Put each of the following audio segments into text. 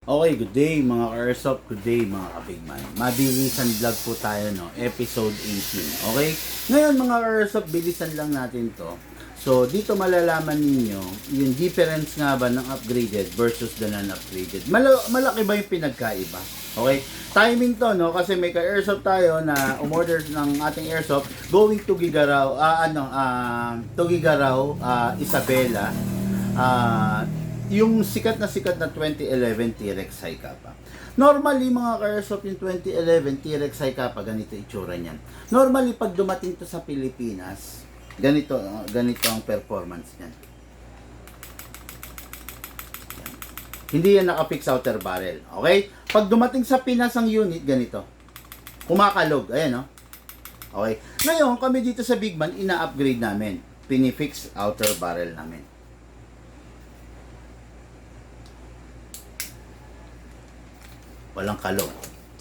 Okay, good day mga ka-Airsoft, good day mga kabigman. Mabilisan vlog po tayo, no? Episode 18, okay? Ngayon mga ka-Airsoft, bilisan lang natin to. So, dito malalaman ninyo yung difference nga ba ng upgraded versus the non-upgraded. Malaki ba yung pinagkaiba? Okay? Timing to, no? Kasi may ka-Airsoft tayo na umorder ng ating Airsoft going to Gigaraw, Isabela. Yung sikat na 2011 T-Rex High Kappa. Normally mga ka-Airsoft yung 2011 T-Rex High Kappa, ganito itsura niyan. Normally pag dumating to sa Pilipinas, ganito ang performance niyan. Hindi yan naka-fix outer barrel. Okay? Pag dumating sa Pinas ang unit, ganito. Kumakalog. Ayan, no? Okay. Ngayon, kami dito sa Bigman, ina-upgrade namin. Pinifix outer barrel namin. Walang kalog.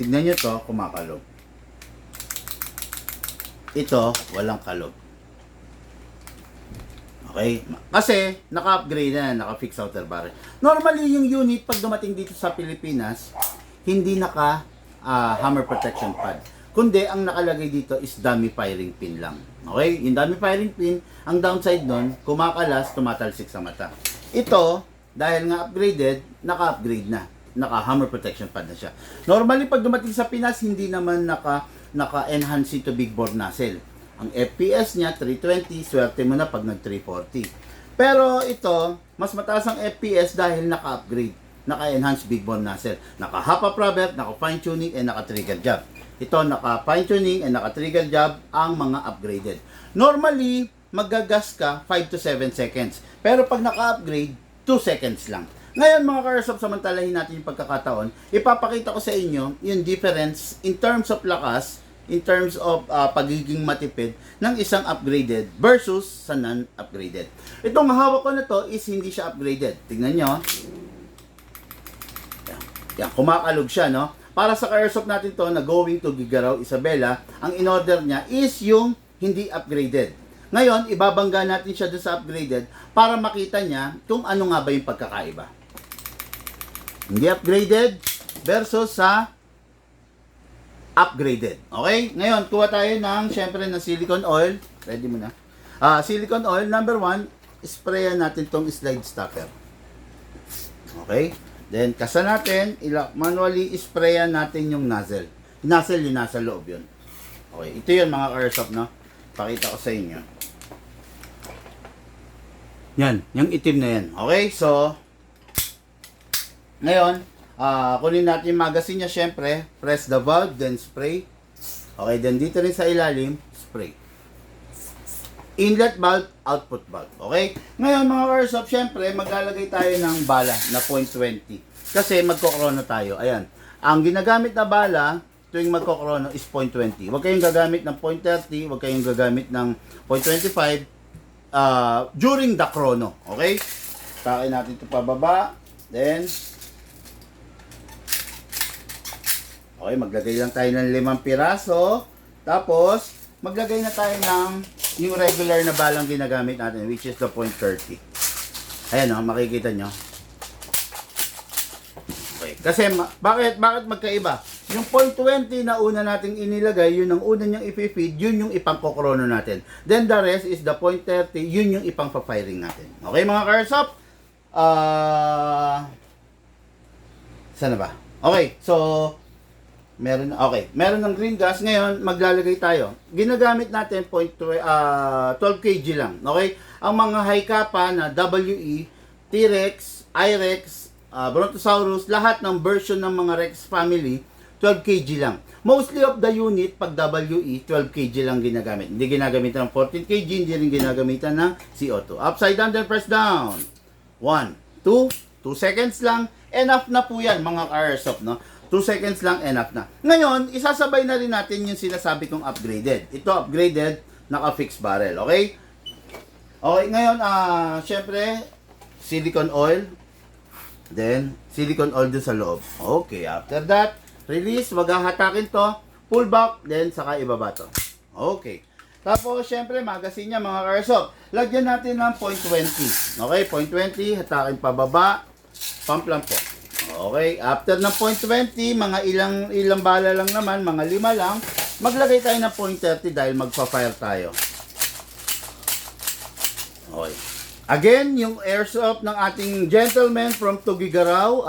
Tignan nyo to, kumakalog. Ito, walang kalog. Okay? Kasi, naka-upgrade na, naka-fix outer barrel. Normally, yung unit, pag dumating dito sa Pilipinas, hindi hammer protection pad. Kundi, ang nakalagay dito is dummy firing pin lang. Okay? Yung dummy firing pin, ang downside nun, kumakalas, tumatalsik sa mata. Ito, dahil nga upgraded, naka-upgrade na. Naka-hammer protection pad na siya. Normally, pag dumating sa Pinas, hindi naman naka-enhance ito big bore nozzle. Ang FPS niya, 320. Swerte mo na pag nag-340. Pero ito, mas mataas ang FPS dahil naka-upgrade. Naka-enhance big bore nozzle. Naka-hop-up rubber, naka-fine tuning, and naka-trigger job. Ito, naka-fine tuning, and naka-trigger job ang mga upgraded. Normally, magagas ka 5 to 7 seconds. Pero pag naka-upgrade, 2 seconds lang. Ngayon mga ka-Airsoft, samantalahin natin yung pagkakataon, ipapakita ko sa inyo yung difference in terms of lakas, in terms of pagiging matipid ng isang upgraded versus sa non-upgraded. Itong hawak ko na to is hindi siya upgraded. Tingnan nyo. Yan, kumakalog siya, no? Para sa ka-Airsoft natin to na going to Gigaraw, Isabela, ang in-order niya is yung hindi upgraded. Ngayon, ibabangga natin siya doon sa upgraded para makita niya kung ano nga ba yung pagkakaiba. Hindi upgraded versus sa upgraded. Okay? Ngayon, kuha tayo ng, syempre, ng silicone oil. Ready mo na. Silicone oil, number 1, sprayan natin tong slide stopper. Okay? Then, kasa natin, manually sprayan natin yung nozzle. Nozzle yung nasa loob yun. Okay, ito yun mga ka-Airsoft, no? Pakita ko sa inyo. Yan, yung itim na yan. Okay, so, ngayon, kunin natin yung magazine niya, syempre. Press the valve, then spray. Okay, then dito rin sa ilalim, spray. Inlet valve, output valve. Okay? Ngayon, mga ka-Airsoft, syempre, maglalagay tayo ng bala na .20. Kasi magkokrono tayo. Ayan. Ang ginagamit na bala, tuwing magkokrono is .20. Huwag kayong gagamit ng .30, huwag kayong gagamit ng .25 during the chrono. Okay? Takin natin ito pababa. Then, okay, maglagay lang tayo ng 5 piraso. Tapos, maglagay na tayo ng yung regular na balang ginagamit natin, which is the .30. Ayan o, makikita nyo. Okay. Kasi, bakit magkaiba? Yung .20 na una nating inilagay, yun ang una niyang ipifeed, yun yung ipangkokrono natin. Then the rest is the .30, yun yung ipang-firing natin. Okay mga ka-Airsoft? Sana ba? Okay, so, meron ng green gas. Ngayon, maglalagay tayo. Ginagamit natin 12 kg lang. Okay? Ang mga high kappa na WE, T-Rex, I-Rex, Brontosaurus, lahat ng version ng mga Rex family, 12 kg lang. Mostly of the unit, pag WE, 12 kg lang ginagamit. Hindi ginagamitan ng 14 kg, hindi rin ginagamitan ng CO2. Upside down, then press down. 1, 2 seconds lang. Enough na po yan, mga ka-Airsoft, no? 2 seconds lang, enough na. Ngayon, isasabay na rin natin yung sinasabi kong upgraded. Ito, upgraded, naka-fixed barrel. Okay? Okay, ngayon, syempre, silicone oil. Then, silicone oil dun sa loob. Okay, after that, release, wag hahatakin to. Pull back, then saka ibaba to. Okay. Tapos, syempre, magazine niya, mga ka-Airsoft. Lagyan natin ng .20. Okay, .20, hatakin pababa. Pump lang po. Okay, after ng 0.20, mga ilang bala lang naman, mga 5 lang, maglagay tayo ng 0.30 dahil magpa-fire tayo. Okay. Again, yung airsoft ng ating gentleman from Tugigaraw,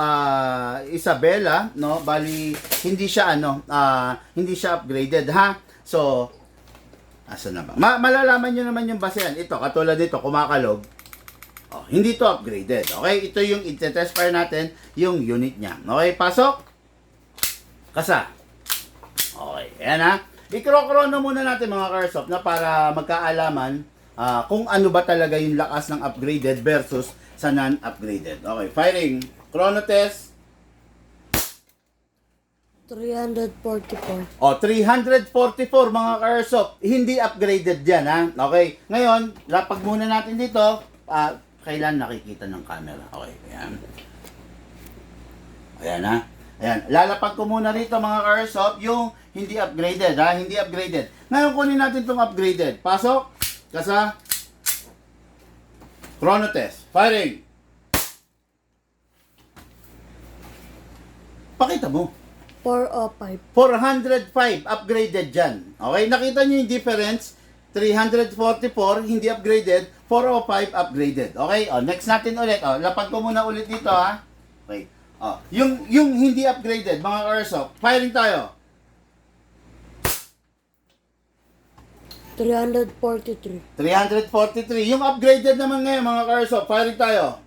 Isabela, no? Bali hindi siya hindi siya upgraded, ha. So, asa na ba? Malalaman niyo naman yung basehan. Ito, katulad nito, kumakalog. Oh, hindi to upgraded. Okay, ito yung i-test fire natin, yung unit niya. Okay, pasok. Kasa. Okay, ayan ha. I-crono muna natin mga Carsoft na para magkaalaman kung ano ba talaga yung lakas ng upgraded versus sa non-upgraded. Okay, firing. Chrono test. 344. O, 344 mga Carsoft. Hindi upgraded yan, ha? Okay, ngayon, lapag muna natin dito. Kailan nakikita ng camera. Okay, ayan. Ayan, ha? Ayan, lalapag ko muna rito mga Carsoft yung hindi upgraded, ha? Hindi upgraded. Ngayon, kunin natin itong upgraded. Pasok. Kasa. Chrono test. Firing. Pakita mo. 405. 405 upgraded dyan. Okay, nakita nyo yung difference. 344 hindi upgraded, 405 upgraded. Okay, next natin ulit. Lapag ko muna ulit dito, ha. Okay. Yung hindi upgraded, mga Carsoft, firing tayo. 343. 343. Yung upgraded naman ngayon, mga Carsoft, firing tayo.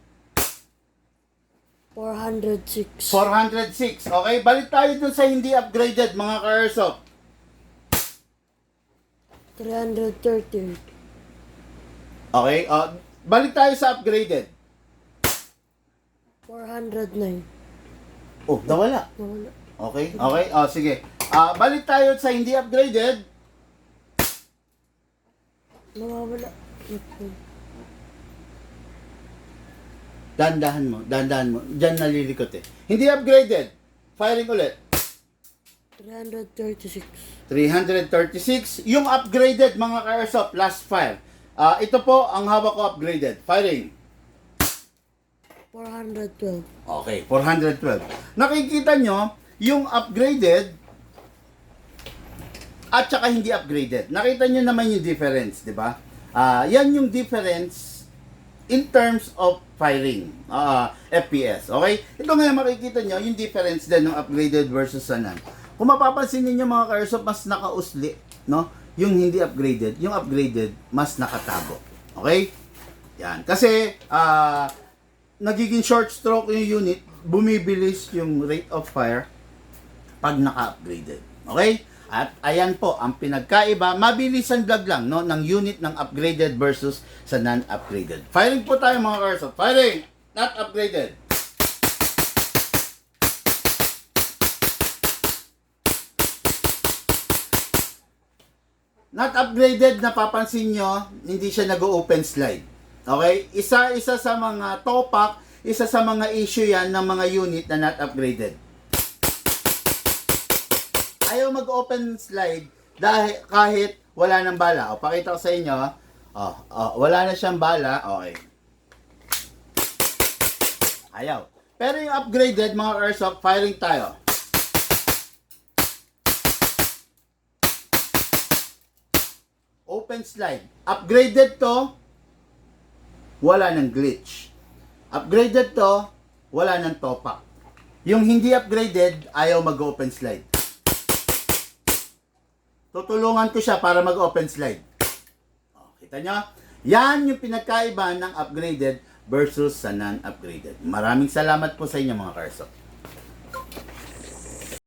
406. 406. Okay, balik tayo dun sa hindi upgraded, mga Carsoft. 338. Okay, balik tayo sa upgraded. 409. Oh, nawala. Nawala. Okay, okay. Sige. Balik tayo sa hindi upgraded. Nawawala. Dandahan mo. Diyan nalilikot eh. Hindi upgraded. Firing ulit. 336. 336. Yung upgraded, mga Carsoft, last fire. Ito po, ang hawak ko upgraded. Firing. 412. Okay, 412. Nakikita nyo, yung upgraded at saka hindi upgraded. Nakita nyo naman yung difference, di ba? Yan yung difference in terms of firing, FPS. Okay? Ito ngayon makikita nyo, yung difference din ng upgraded versus sa non. Kung mapapansin niyo mga Carsoft, mas nakausli, no? Yung hindi upgraded, yung upgraded mas nakatago. Okay? Yan. Kasi nagiging short stroke yung unit, bumibilis yung rate of fire pag naka-upgraded. Okay? At ayan po ang pinagkaiba, mabilisan vlog lang, no, ng unit ng upgraded versus sa non-upgraded. Firing po tayo mga Carsoft. Firing! Not upgraded. Not upgraded, napapansin nyo, hindi siya nag-open slide. Okay? Isa-isa sa mga topak, isa sa mga issue yan ng mga unit na not upgraded. Ayaw mag-open slide dahil kahit wala nang bala. Pakita ko sa inyo. Wala na siyang bala. Okay. Ayaw. Pero yung upgraded, mga Carsoft, firing tayo. Open slide. Upgraded to, wala nang glitch. Upgraded to, wala nang topak. Yung hindi upgraded, ayaw mag-open slide. Tutulungan ko siya para mag-open slide. Kita nyo? Yan yung pinagkaiba ng upgraded versus sa non-upgraded. Maraming salamat po sa inyo mga Carsoft.